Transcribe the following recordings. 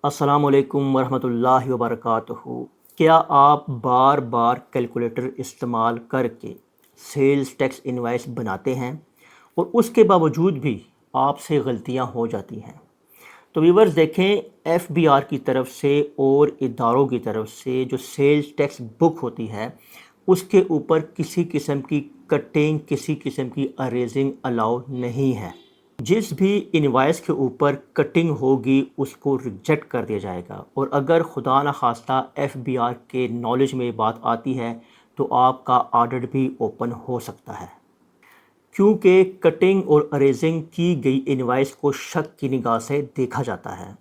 अस्सलामुअलैकुम वरहमतुल्लाहि वबरकातुहू। क्या आप बार बार कैलकुलेटर इस्तेमाल करके सेल्स टैक्स इनवाइस बनाते हैं और उसके बावजूद भी आपसे गलतियां हो जाती हैं? तो व्यूवर्स देखें, एफबीआर की तरफ से और इदारों की तरफ से जो सेल्स टैक्स बुक होती है उसके ऊपर किसी किस्म की कटिंग, किसी किस्म की अरेजिंग अलाउ नहीं है। जिस भी इनवाइस के ऊपर कटिंग होगी उसको रिजेक्ट कर दिया जाएगा, और अगर खुदा न खास्ता एफबीआर के नॉलेज में बात आती है तो आपका ऑडिट भी ओपन हो सकता है, क्योंकि कटिंग और अरेजिंग की गई इनवाइस को शक की निगाह से देखा जाता है।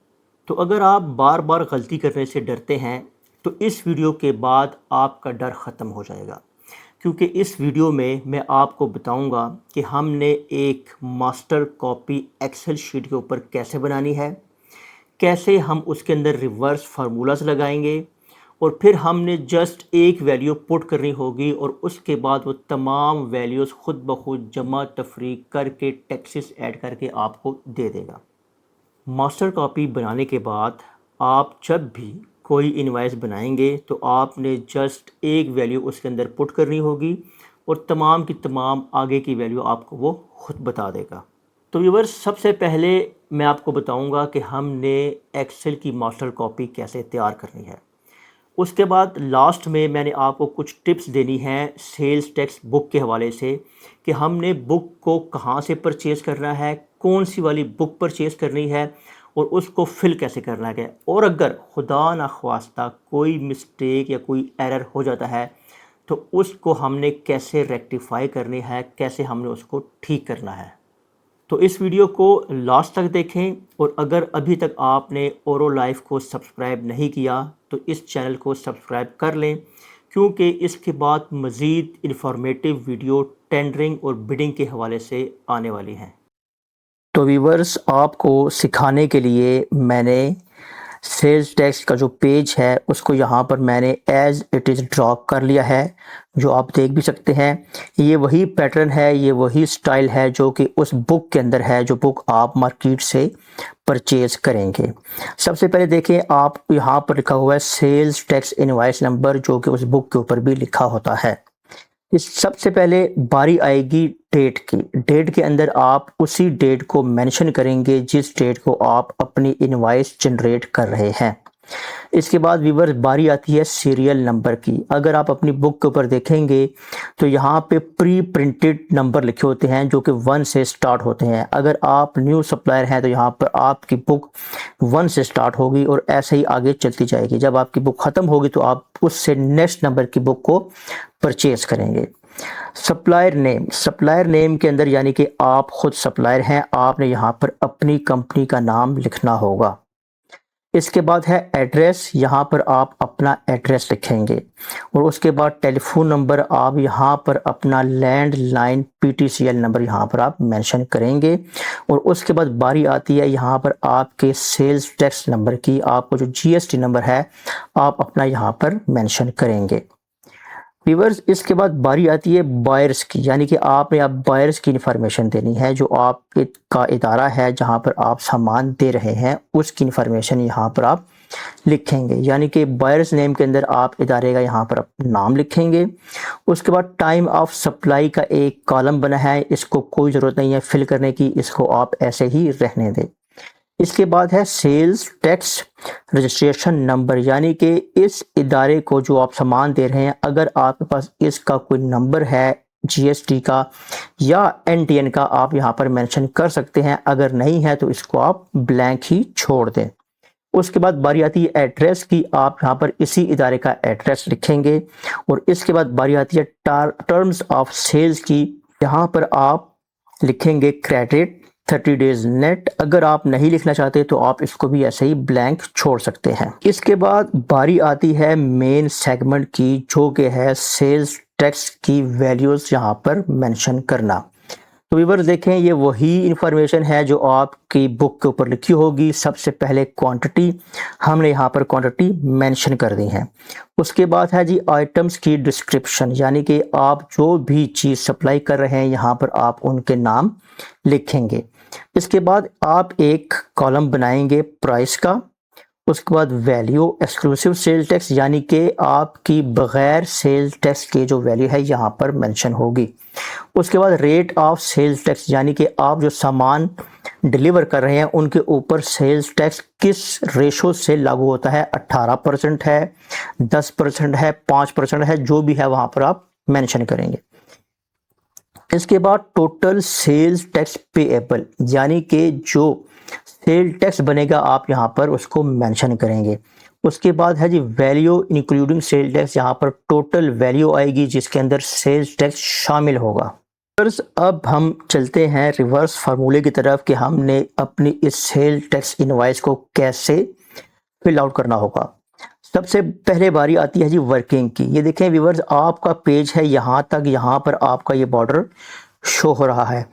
तो अगर आप बार बार गलती करने से डरते हैं तो इस वीडियो के बाद आपका डर ख़त्म हो जाएगा, क्योंकि इस वीडियो में मैं आपको बताऊंगा कि हमने एक मास्टर कॉपी एक्सेल शीट के ऊपर कैसे बनानी है, कैसे हम उसके अंदर रिवर्स फार्मूलाज लगाएंगे, और फिर हमने जस्ट एक वैल्यू पुट करनी होगी और उसके बाद वो तमाम वैल्यूज़ खुद ब खुद जमा तफरीक करके टैक्सेस ऐड करके आपको दे देगा। मास्टर कॉपी बनाने के बाद आप जब भी कोई इनवाइस बनाएंगे तो आपने जस्ट एक वैल्यू उसके अंदर पुट करनी होगी और तमाम की तमाम आगे की वैल्यू आपको वो खुद बता देगा। तो व्यूअर्स, सबसे पहले मैं आपको बताऊंगा कि हमने एक्सेल की मास्टर कॉपी कैसे तैयार करनी है। उसके बाद लास्ट में मैंने आपको कुछ टिप्स देनी है सेल्स टैक्स बुक के हवाले से, कि हमने बुक को कहाँ से परचेज़ करना है, कौन सी वाली बुक परचेज़ करनी है और उसको फिल कैसे करना है, और अगर खुदा न ख्वास्ता कोई मिस्टेक या कोई एरर हो जाता है तो उसको हमने कैसे रेक्टिफाई करनी है, कैसे हमने उसको ठीक करना है। तो इस वीडियो को लास्ट तक देखें, और अगर अभी तक आपने ओरो लाइफ को सब्सक्राइब नहीं किया तो इस चैनल को सब्सक्राइब कर लें, क्योंकि इसके बाद मज़ीद इन्फॉर्मेटिव वीडियो टेंडरिंग और बिडिंग के हवाले से आने वाली हैं। तो व्यूअर्स, आपको सिखाने के लिए मैंने सेल्स टैक्स का जो पेज है उसको यहाँ पर मैंने एज इट इज़ ड्रॉ कर लिया है, जो आप देख भी सकते हैं। ये वही पैटर्न है, ये वही स्टाइल है जो कि उस बुक के अंदर है, जो बुक आप मार्केट से परचेज़ करेंगे। सबसे पहले देखें, आप यहाँ पर लिखा हुआ है सेल्स टैक्स इनवाइस नंबर, जो कि उस बुक के ऊपर भी लिखा होता है। इस सबसे पहले बारी आएगी डेट की। डेट के अंदर आप उसी डेट को मेंशन करेंगे जिस डेट को आप अपनी इनवाइस जनरेट कर रहे हैं। इसके बाद व्यूअर्स, बारी आती है सीरियल नंबर की। अगर आप अपनी बुक के ऊपर देखेंगे तो यहाँ पे प्री प्रिंटेड नंबर लिखे होते हैं जो कि 1 से स्टार्ट होते हैं। अगर आप न्यू सप्लायर हैं तो यहाँ पर आपकी बुक 1 से स्टार्ट होगी और ऐसे ही आगे चलती जाएगी। जब आपकी बुक ख़त्म होगी तो आप उससे नेक्स्ट नंबर की बुक को परचेज करेंगे। सप्लायर नेम के अंदर, यानी कि आप खुद सप्लायर हैं, आपने यहाँ पर अपनी कंपनी का नाम लिखना होगा। इसके बाद है एड्रेस, यहाँ पर आप अपना एड्रेस लिखेंगे, और उसके बाद टेलीफोन नंबर आप यहाँ पर अपना लैंडलाइन PTCL नंबर यहाँ पर आप मेंशन करेंगे। और उसके बाद बारी आती है यहाँ पर आपके सेल्स टैक्स नंबर की। आपको जो GST नंबर है आप अपना यहाँ पर मेंशन करेंगे। व्यूअर्स, इसके बाद बारी आती है बायर्स की, यानी कि आपने आप बायर्स की इंफॉर्मेशन देनी है। जो आपका इदारा है जहां पर आप सामान दे रहे हैं उसकी इंफॉर्मेशन यहां पर आप लिखेंगे, यानी कि बायर्स नेम के अंदर आप इदारे का यहां पर नाम लिखेंगे। उसके बाद टाइम ऑफ सप्लाई का एक कॉलम बना है, इसको कोई ज़रूरत नहीं है फिल करने की, इसको आप ऐसे ही रहने दें। इसके बाद है सेल्स टैक्स रजिस्ट्रेशन नंबर, यानी कि इस इदारे को जो आप सामान दे रहे हैं, अगर आपके पास इसका कोई नंबर है GST का या NTN का, आप यहाँ पर मेंशन कर सकते हैं। अगर नहीं है तो इसको आप ब्लैंक ही छोड़ दें। उसके बाद बारी आती है एड्रेस की, आप यहाँ पर इसी इदारे का एड्रेस लिखेंगे। और इसके बाद बारी आती है टर्म्स ऑफ सेल्स की, यहाँ पर आप लिखेंगे क्रेडिट 30 डेज नेट। अगर आप नहीं लिखना चाहते तो आप इसको भी ऐसे ही ब्लैंक छोड़ सकते हैं। इसके बाद बारी आती है मेन सेगमेंट की, जो कि है सेल्स टैक्स की वैल्यूज यहाँ पर मेंशन करना। तो व्यूअर्स देखें, ये वही इंफॉर्मेशन है जो आपकी बुक के ऊपर लिखी होगी। सबसे पहले क्वांटिटी, हमने यहाँ पर क्वांटिटी मेंशन कर दी है। उसके बाद है जी आइटम्स की डिस्क्रिप्शन, यानी कि आप जो भी चीज़ सप्लाई कर रहे हैं यहाँ पर आप उनके नाम लिखेंगे। इसके बाद आप एक कॉलम बनाएंगे प्राइस का, उसके बाद वैल्यू एक्सक्लूसिव सेल टैक्स, यानी कि आपकी बग़ैर सेल टैक्स के जो वैल्यू है यहाँ पर मेंशन होगी। उसके बाद रेट ऑफ सेल्स टैक्स, यानी कि आप जो सामान डिलीवर कर रहे हैं उनके ऊपर सेल्स टैक्स किस रेशो से लागू होता है, 18% है, 10% है, 5% है, जो भी है वहाँ पर आप मेंशन करेंगे। इसके बाद टोटल सेल्स टैक्स पेएबल, यानी कि जो सेल टैक्स बनेगा आप यहाँ पर उसको मेंशन करेंगे। उसके बाद है जी वैल्यू इंक्लूडिंग सेल टैक्स, यहाँ पर टोटल वैल्यू आएगी जिसके अंदर सेल्स टैक्स शामिल होगा। अब हम चलते हैं रिवर्स फार्मूले की तरफ कि हमने अपनी इस सेल टैक्स इनवॉइस को कैसे फिल आउट करना होगा। सबसे पहले बारी आती है जी वर्किंग की। ये देखें व्यूअर्स, आपका पेज है यहाँ तक, यहाँ पर आपका ये बॉर्डर शो हो रहा है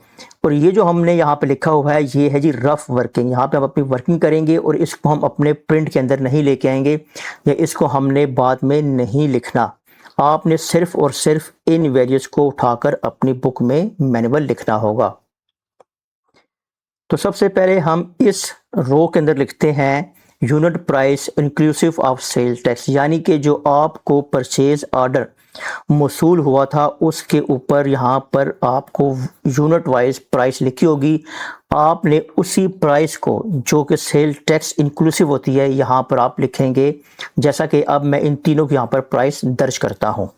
और ये जो हमने यहाँ पे लिखा हुआ है ये है जी रफ वर्किंग। यहाँ पे हम अपनी वर्किंग करेंगे और इसको हम अपने प्रिंट के अंदर नहीं लेके आएंगे या इसको हमने बाद में नहीं लिखना। आपने सिर्फ और सिर्फ इन वैल्यूज को उठाकर अपनी बुक में मैनुअल लिखना होगा। तो सबसे पहले हम इस रो के अंदर लिखते हैं unit price inclusive of sale tax, यानी कि जो आपको परचेज ऑर्डर मौसूल हुआ था उसके ऊपर यहाँ पर आपको यूनिट वाइज प्राइस लिखी होगी। आपने उसी प्राइस को जो कि सेल टैक्स इंक्लूसिव होती है यहाँ पर आप लिखेंगे, जैसा कि अब मैं इन तीनों की यहाँ पर प्राइस दर्ज करता हूँ।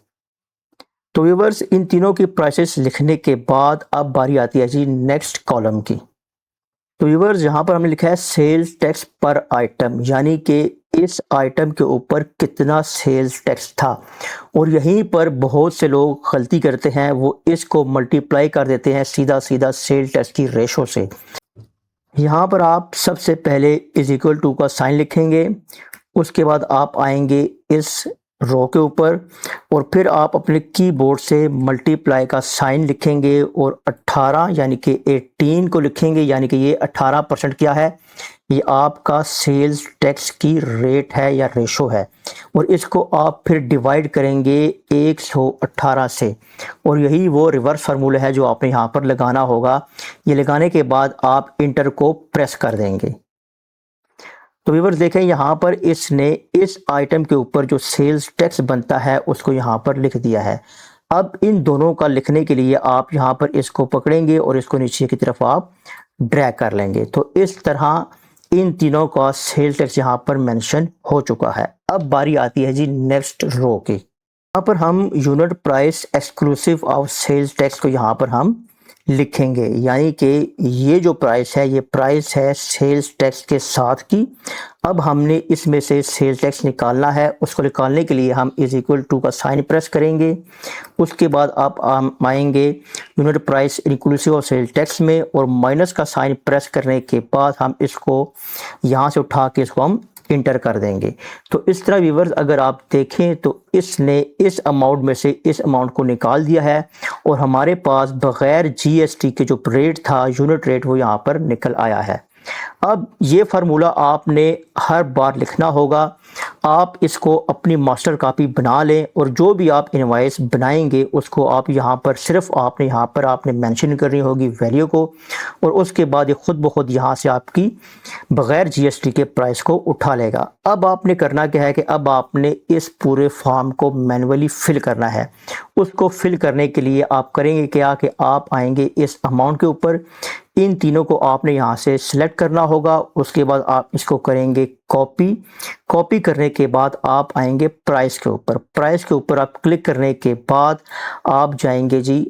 तो व्यूअर्स, इन तीनों की प्राइसेस लिखने के बाद अब बारी आती है जी नेक्स्ट कॉलम की। तो व्यूअर्स, यहाँ पर हमने लिखा है सेल्स टैक्स पर आइटम, यानी कि इस आइटम के ऊपर कितना सेल्स टैक्स था। और यहीं पर बहुत से लोग गलती करते हैं, वो इसको मल्टीप्लाई कर देते हैं सीधा सीधा सेल टैक्स की रेशो से। यहाँ पर आप सबसे पहले इज इक्वल टू का साइन लिखेंगे, उसके बाद आप आएंगे इस रो के ऊपर और फिर आप अपने कीबोर्ड से मल्टीप्लाई का साइन लिखेंगे और 18 यानी कि 18 को लिखेंगे, यानी कि ये 18% क्या है, ये आपका सेल्स टैक्स की रेट है या रेशो है। और इसको आप फिर डिवाइड करेंगे 118 से और यही वो रिवर्स फार्मूला है जो आपने यहाँ पर लगाना होगा। ये लगाने के बाद आप इंटर को प्रेस कर देंगे। तो व्यूअर्स देखें, यहाँ पर इसने इस आइटम के ऊपर जो सेल्स टैक्स बनता है उसको यहाँ पर लिख दिया है। अब इन दोनों का लिखने के लिए आप यहाँ पर इसको पकड़ेंगे और इसको नीचे की तरफ आप ड्रैग कर लेंगे। तो इस तरह इन तीनों का सेल्स टैक्स यहाँ पर मेंशन हो चुका है। अब बारी आती है जी नेक्स्ट रो की। यहाँ पर हम unit price exclusive of sales tax को यहाँ पर हम लिखेंगे, यानी कि ये जो प्राइस है ये प्राइस है सेल्स टैक्स के साथ की। अब हमने इसमें से सेल्स टैक्स निकालना है, उसको निकालने के लिए हम इज इक्वल टू का साइन प्रेस करेंगे। उसके बाद आप आएंगे unit price inclusive of sales tax में और माइनस का साइन प्रेस करने के बाद हम इसको यहाँ से उठा के इसको हम इंटर कर देंगे। तो इस तरह व्यूअर्स अगर आप देखें तो इसने इस अमाउंट में से इस अमाउंट को निकाल दिया है और हमारे पास बगैर जीएसटी के जो रेट था यूनिट रेट वो यहाँ पर निकल आया है। अब ये फार्मूला आपने हर बार लिखना होगा। आप इसको अपनी मास्टर कॉपी बना लें और जो भी आप इनवॉइस बनाएंगे उसको आप यहाँ पर सिर्फ आपने मेंशन करनी होगी वैल्यू को और उसके बाद ये खुद ब खुद यहाँ से आपकी बग़ैर जीएसटी के प्राइस को उठा लेगा। अब आपने करना क्या है कि अब आपने इस पूरे फॉर्म को मैन्युअली फिल करना है। उसको फिल करने के लिए आप करेंगे क्या कि आप आएंगे इस अमाउंट के ऊपर, इन तीनों को आपने यहाँ से सिलेक्ट करना होगा। उसके बाद आप इसको करेंगे कॉपी करने के बाद आप आएंगे प्राइस के ऊपर। प्राइस के ऊपर आप क्लिक करने के बाद आप जाएंगे जी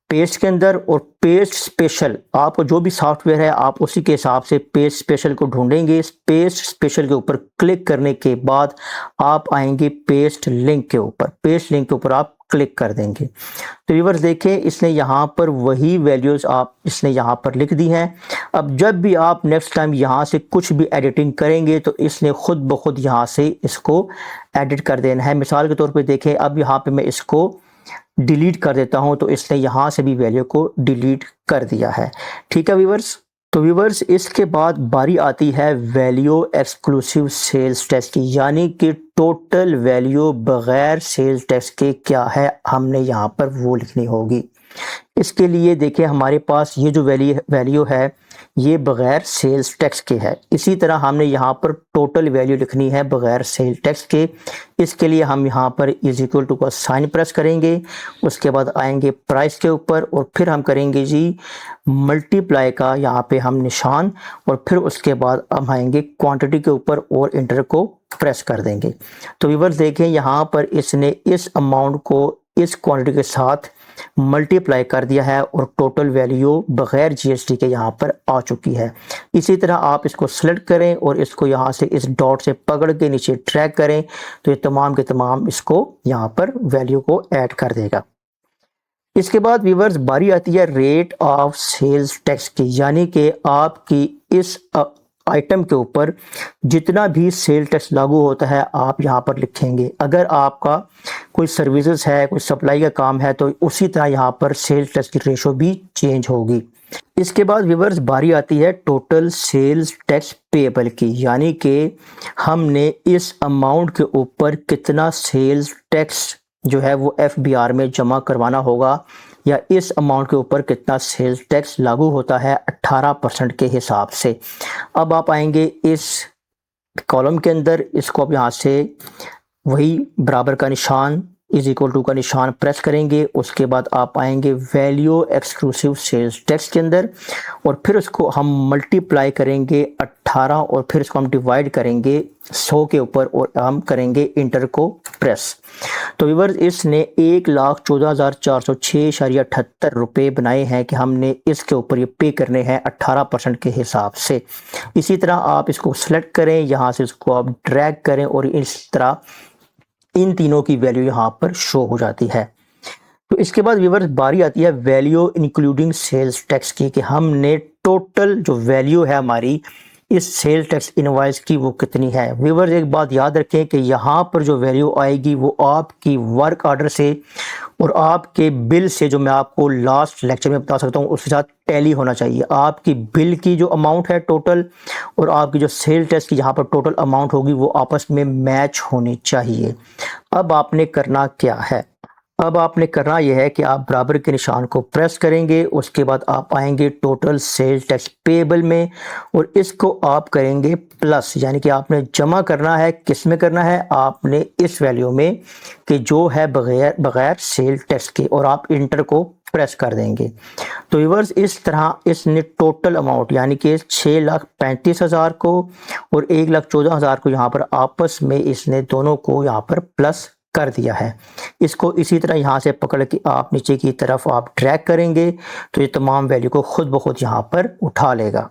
पेस्ट के अंदर और पेस्ट स्पेशल, आपको जो भी सॉफ्टवेयर है आप उसी के हिसाब से पेस्ट स्पेशल को ढूंढेंगे। पेस्ट स्पेशल के ऊपर क्लिक करने के बाद आप आएंगे पेस्ट लिंक के ऊपर। पेस्ट लिंक के ऊपर आप क्लिक कर देंगे। तो व्यूअर्स देखें, इसने यहाँ पर वही वैल्यूज़ इसने यहाँ पर लिख दी हैं। अब जब भी आप नेक्स्ट टाइम यहाँ से कुछ भी एडिटिंग करेंगे तो इसने खुद ब खुद यहाँ से इसको एडिट कर देना है। मिसाल के तौर पे देखें, अब यहाँ पे मैं इसको डिलीट कर देता हूँ तो इसने यहाँ से भी वैल्यू को डिलीट कर दिया है। ठीक है व्यूअर्स। तो व्यूअर्स इसके बाद बारी आती है वैल्यू एक्सक्लूसिव सेल्स टैक्स की, यानी कि टोटल वैल्यू बगैर सेल्स टैक्स के क्या है हमने यहाँ पर वो लिखनी होगी। इसके लिए देखिए हमारे पास ये जो वैल्यू है ये बग़ैर सेल्स टैक्स के है। इसी तरह हमने यहाँ पर टोटल वैल्यू लिखनी है बग़ैर सेल टैक्स के। इसके लिए हम यहाँ पर इज इक्वल टू का साइन प्रेस करेंगे, उसके बाद आएंगे प्राइस के ऊपर और फिर हम करेंगे जी मल्टीप्लाई का यहाँ पे हम निशान, और फिर उसके बाद हम आएंगे क्वांटिटी के ऊपर और इंटर को प्रेस कर देंगे। तो व्यूअर्स देखें यहाँ पर इसने इस अमाउंट को इस क्वांटिटी के साथ मल्टीप्लाई कर दिया है और टोटल वैल्यू बग़ैर जीएसटी के यहाँ पर आ चुकी है। इसी तरह आप इसको सेलेक्ट करें और इसको यहाँ से इस डॉट से पकड़ के नीचे ट्रैक करें तो ये तमाम के तमाम इसको यहाँ पर वैल्यू को ऐड कर देगा। इसके बाद व्यूअर्स बारी आती है रेट ऑफ सेल्स टैक्स की, यानी कि आपकी इस आइटम के ऊपर जितना भी सेल टैक्स लागू होता है आप यहाँ पर लिखेंगे। अगर आपका कोई सर्विसेज है, कोई सप्लाई का काम है तो उसी तरह यहाँ पर सेल टैक्स की रेशो भी चेंज होगी। इसके बाद व्यूअर्स बारी आती है टोटल सेल्स टैक्स पेएबल की, यानी कि हमने इस अमाउंट के ऊपर कितना सेल्स टैक्स जो है वो एफबीआर में जमा करवाना होगा, या इस अमाउंट के ऊपर कितना सेल्स टैक्स लागू होता है 18% के हिसाब से। अब आप आएंगे इस कॉलम के अंदर, इसको आप यहाँ से वही बराबर का निशान इज इक्वल टू का निशान प्रेस करेंगे, उसके बाद आप आएंगे वैल्यू एक्सक्लूसिव सेल्स टैक्स के अंदर और फिर उसको हम मल्टीप्लाई करेंगे 18 और फिर इसको हम डिवाइड करेंगे 100 के ऊपर और हम करेंगे इंटर को प्रेस। तो व्यूअर्स इसने 1,14,406.78 रुपये बनाए हैं कि हमने इसके ऊपर ये पे करने हैं 18% के हिसाब से। इसी तरह आप इसको सेलेक्ट करें, यहाँ से इसको आप ड्रैग करें और इस तरह इन तीनों की वैल्यू यहाँ पर शो हो जाती है। तो इसके बाद व्यूअर्स बारी आती है वैल्यू इंक्लूडिंग सेल्स टैक्स की, कि हमने टोटल जो वैल्यू है हमारी इस सेल टैक्स इनवॉइस की वो कितनी है। व्यूअर्स एक बात याद रखें कि यहाँ पर जो वैल्यू आएगी वो आपकी वर्क ऑर्डर से और आपके बिल से, जो मैं आपको लास्ट लेक्चर में बता सकता हूँ, उसके साथ टैली होना चाहिए। आपकी बिल की जो अमाउंट है टोटल और आपकी जो सेल टैक्स की यहाँ पर टोटल अमाउंट होगी वो आपस में मैच होनी चाहिए। अब आपने करना क्या है, अब आपने करना यह है कि आप बराबर के निशान को प्रेस करेंगे, उसके बाद आप आएंगे टोटल सेल टैक्स पेएबल में और इसको आप करेंगे प्लस, यानी कि आपने जमा करना है, किस में करना है, आपने इस वैल्यू में कि जो है बगैर सेल टैक्स के, और आप इंटर को प्रेस कर देंगे। तो व्यूअर्स इस तरह इसने टोटल अमाउंट यानी कि 6,35,000 को और 1,14,000 को यहाँ पर आपस में इसने दोनों को यहाँ पर प्लस कर दिया है। इसको इसी तरह यहाँ से पकड़ के आप नीचे की तरफ आप ड्रैग करेंगे तो ये तमाम वैल्यू को खुद ब खुद यहाँ पर उठा लेगा।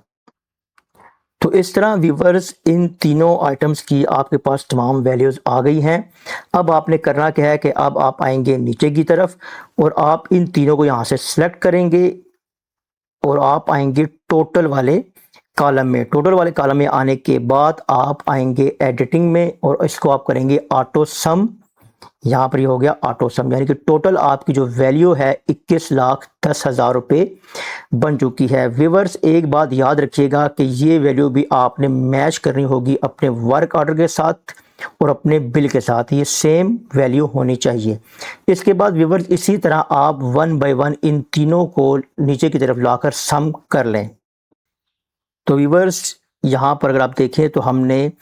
तो इस तरह व्यूअर्स इन तीनों आइटम्स की आपके पास तमाम वैल्यूज़ आ गई हैं। अब आपने करना क्या है कि अब आप आएंगे नीचे की तरफ और आप इन तीनों को यहाँ से सिलेक्ट करेंगे और आप आएंगे टोटल वाले कॉलम में। टोटल वाले कॉलम में आने के बाद आप आएंगे एडिटिंग में और इसको आप करेंगे ऑटो सम। यहाँ पर ये हो गया ऑटो सम, यानी कि टोटल आपकी जो वैल्यू है 21,10,000 रुपये बन चुकी है। व्यूअर्स एक बात याद रखिएगा कि ये वैल्यू भी आपने मैच करनी होगी अपने वर्क ऑर्डर के साथ और अपने बिल के साथ, ये सेम वैल्यू होनी चाहिए। इसके बाद व्यूअर्स इसी तरह आप 1 बाय 1 इन तीनों को नीचे की तरफ लाकर सम कर लें। तो व्यूअर्स यहाँ पर अगर आप देखें तो हमने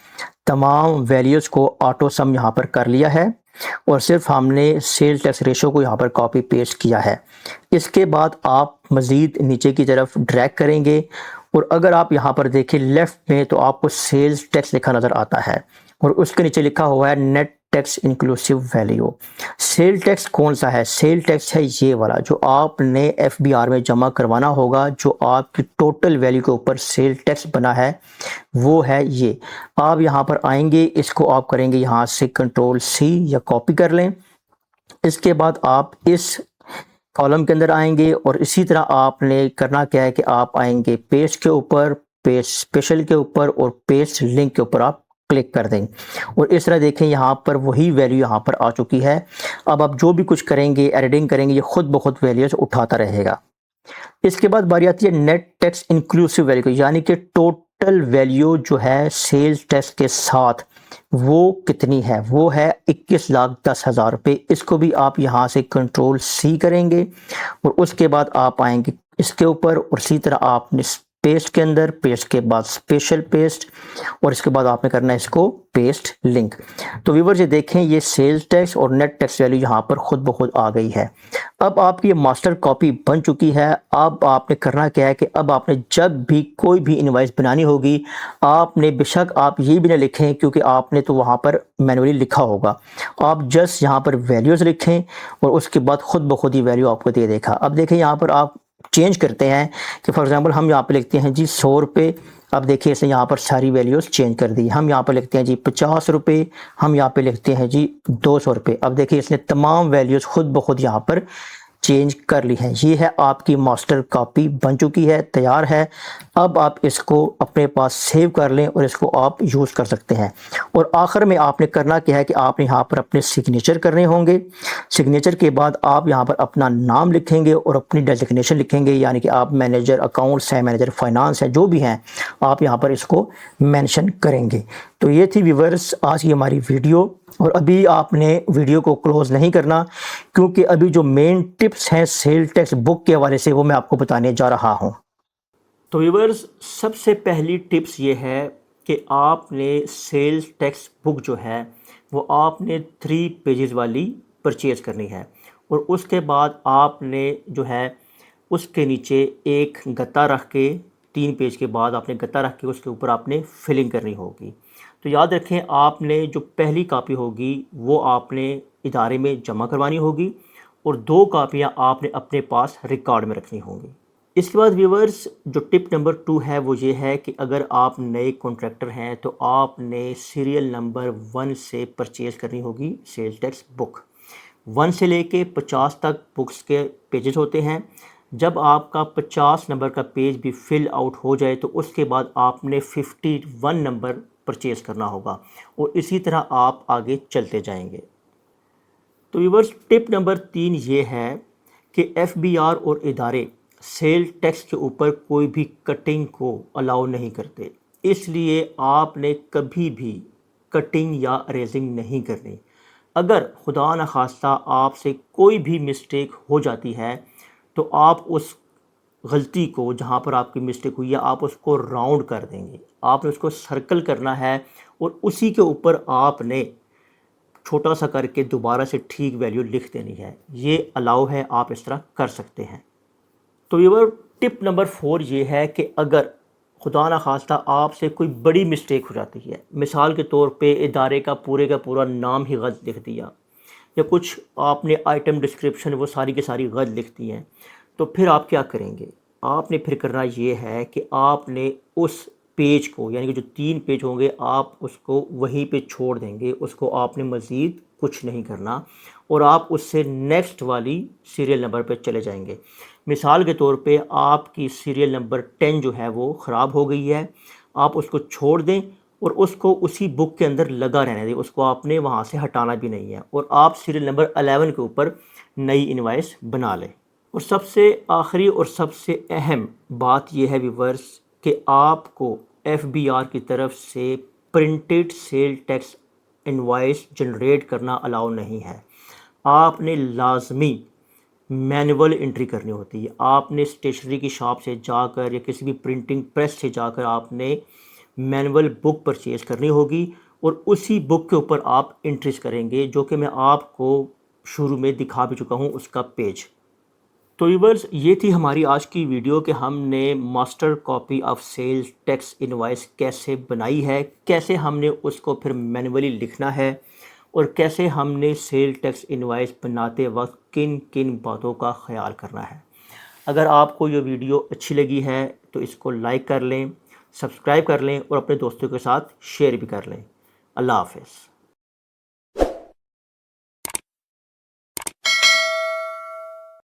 तमाम वैल्यूज़ को ऑटो सम यहाँ पर कर लिया है और सिर्फ हमने सेल टैक्स रेशो को यहाँ पर कॉपी पेस्ट किया है। इसके बाद आप मज़ीद नीचे की तरफ ड्रैग करेंगे और अगर आप यहाँ पर देखें लेफ़्ट में तो आपको सेल्स टैक्स लिखा नज़र आता है और उसके नीचे लिखा हुआ है net tax inclusive value. Sale tax कौन सा है? सेल टैक्स है ये वाला जो आपने एफबीआर में जमा करवाना होगा, जो आपकी टोटल वैल्यू के ऊपर सेल टैक्स बना है वो है ये। आप यहाँ पर आएंगे, इसको आप करेंगे यहाँ से कंट्रोल सी या कॉपी कर लें। इसके बाद आप इस कॉलम के अंदर आएंगे और इसी तरह आपने करना क्या है कि आप आएंगे पेस्ट के ऊपर, पेस्ट स्पेशल के ऊपर और पेस्ट लिंक के ऊपर आप क्लिक कर दें और इस तरह देखें यहाँ पर वही वैल्यू यहाँ पर आ चुकी है। अब आप जो भी कुछ करेंगे, एडिटिंग करेंगे, ये खुद ब खुद वैल्यूज उठाता रहेगा। इसके बाद बारी आती है नेट टैक्स इंक्लूसिव वैल्यू, यानी कि टोटल वैल्यू जो है सेल्स टैक्स के साथ वो कितनी है, वो है 21,10,000 रुपये। इसको भी आप यहाँ से कंट्रोल सी करेंगे और उसके बाद आप आएंगे इसके ऊपर और इसी तरह आपने पेस्ट के अंदर, पेस्ट के बाद स्पेशल पेस्ट और इसके बाद आपने करना है इसको पेस्ट लिंक। तो व्यूअर्स ये देखें, ये सेल्स टैक्स और नेट टैक्स वैल्यू यहाँ पर खुद ब खुद आ गई है। अब आपकी ये मास्टर कॉपी बन चुकी है। अब आपने करना क्या है कि अब आपने जब भी कोई भी इनवॉइस बनानी होगी, आपने बेशक आप ये भी ना लिखें क्योंकि आपने तो वहाँ पर मैनुअली लिखा होगा, आप जस्ट यहाँ पर वैल्यूज़ लिखें और उसके बाद खुद ब खुद ही वैल्यू आपको दे देगा। अब देखें यहाँ पर आप चेंज करते हैं कि फॉर एग्जांपल हम यहाँ पे लिखते हैं जी 100 रुपये। अब देखिए इसने यहाँ पर सारी वैल्यूज़ चेंज कर दी। हम यहाँ पर लिखते हैं जी 50 रुपये, हम यहाँ पे लिखते हैं जी 200 रुपये। अब देखिए इसने तमाम वैल्यूज़ खुद ब खुद यहाँ पर चेंज कर ली है। ये है आपकी मास्टर कॉपी बन चुकी है, तैयार है। अब आप इसको अपने पास सेव कर लें और इसको आप यूज़ कर सकते हैं। और आखिर में आपने करना क्या है कि आपने यहाँ पर अपने सिग्नेचर करने होंगे। सिग्नेचर के बाद आप यहाँ पर अपना नाम लिखेंगे और अपनी डेजिग्नेशन लिखेंगे, यानी कि आप मैनेजर अकाउंट्स हैं, मैनेजर फाइनेंस है, जो भी हैं आप यहाँ पर इसको मेंशन करेंगे। तो ये थी व्यूअर्स आज की हमारी वीडियो। और अभी आपने वीडियो को क्लोज़ नहीं करना क्योंकि अभी जो मेन टिप्स हैं सेल टैक्स बुक के हवाले से वो मैं आपको बताने जा रहा हूँ। तो व्यूअर्स सबसे पहली टिप्स ये है कि आपने सेल्स टैक्स बुक जो है वो आपने 3 पेजेस वाली परचेज़ करनी है और उसके बाद आपने जो है उसके नीचे एक गत्ता रख के 3 पेज के बाद आपने गत्ता रख के उसके ऊपर आपने फिलिंग करनी होगी। तो याद रखें, आपने जो पहली कॉपी होगी वो आपने इदारे में जमा करवानी होगी और 2 कापियाँ आपने अपने पास रिकॉर्ड में रखनी होंगी। इसके बाद व्यूवर्स जो टिप नंबर 2 है वो ये है कि अगर आप नए कॉन्ट्रैक्टर हैं तो आपने सीरियल नंबर 1 से परचेज़ करनी होगी सेल्स टैक्स बुक। 1 से लेके 50 तक बुक्स के पेजेस होते हैं। जब आपका 50 नंबर का पेज भी फिल आउट हो जाए तो उसके बाद आपने 51 नंबर परचेज़ करना होगा और इसी तरह आप आगे चलते जाएंगे। तो व्यूअर्स टिप नंबर 3 ये है कि एफबीआर और इदारे सेल टैक्स के ऊपर कोई भी कटिंग को अलाउ नहीं करते, इसलिए आपने कभी भी कटिंग या रेजिंग नहीं करनी। अगर खुदा न खास्ता आपसे कोई भी मिस्टेक हो जाती है तो आप उस गलती को जहाँ पर आपकी मिस्टेक हुई है आप उसको राउंड कर देंगे, आपने उसको सर्कल करना है और उसी के ऊपर आपने छोटा सा करके दोबारा से ठीक वैल्यू लिख देनी है। ये अलाउ है, आप इस तरह कर सकते हैं। तो व्यूअर टिप नंबर 4 ये है कि अगर खुदा न खास्ता आपसे कोई बड़ी मिस्टेक हो जाती है, मिसाल के तौर पे इदारे का पूरा नाम ही गलत लिख दिया या कुछ आपने आइटम डिस्क्रिप्शन वो सारी की सारी गलत लिख दी हैं, तो फिर आप क्या करेंगे? आपने फिर करना ये है कि आपने उस पेज को, यानी कि जो 3 पेज होंगे आप उसको वहीं पे छोड़ देंगे, उसको आपने मज़ीद कुछ नहीं करना और आप उससे नेक्स्ट वाली सीरियल नंबर पे चले जाएंगे। मिसाल के तौर पे आपकी सीरियल नंबर 10 जो है वो ख़राब हो गई है, आप उसको छोड़ दें और उसको उसी बुक के अंदर लगा रहने दें, उसको आपने वहाँ से हटाना भी नहीं है और आप सीरियल नंबर 11 के ऊपर नई इनवॉइस बना लें। और सबसे आखिरी और सबसे अहम बात यह है व्यूअर्स कि आपको एफबीआर की तरफ से printed sale tax invoice generate करना अलाउ नहीं है। आपने लाजमी मैनुअल एंट्री करनी होती है। आपने स्टेशनरी की शॉप से जाकर या किसी भी प्रिंटिंग प्रेस से जाकर आपने मैनुअल बुक परचेज़ करनी होगी और उसी बुक के ऊपर आप एंट्रीज करेंगे, जो कि मैं आपको शुरू में दिखा भी चुका हूँ उसका पेज। तो व्यूअर्स ये थी हमारी आज की वीडियो कि हमने master copy of sales tax invoice कैसे बनाई है, कैसे हमने उसको फिर मैनुअली लिखना है और कैसे हमने सेल टैक्स इनवॉइस बनाते वक्त किन किन बातों का ख्याल करना है। अगर आपको ये वीडियो अच्छी लगी है तो इसको लाइक कर लें, सब्सक्राइब कर लें और अपने दोस्तों के साथ शेयर भी कर लें। अल्लाह हाफ़िज़।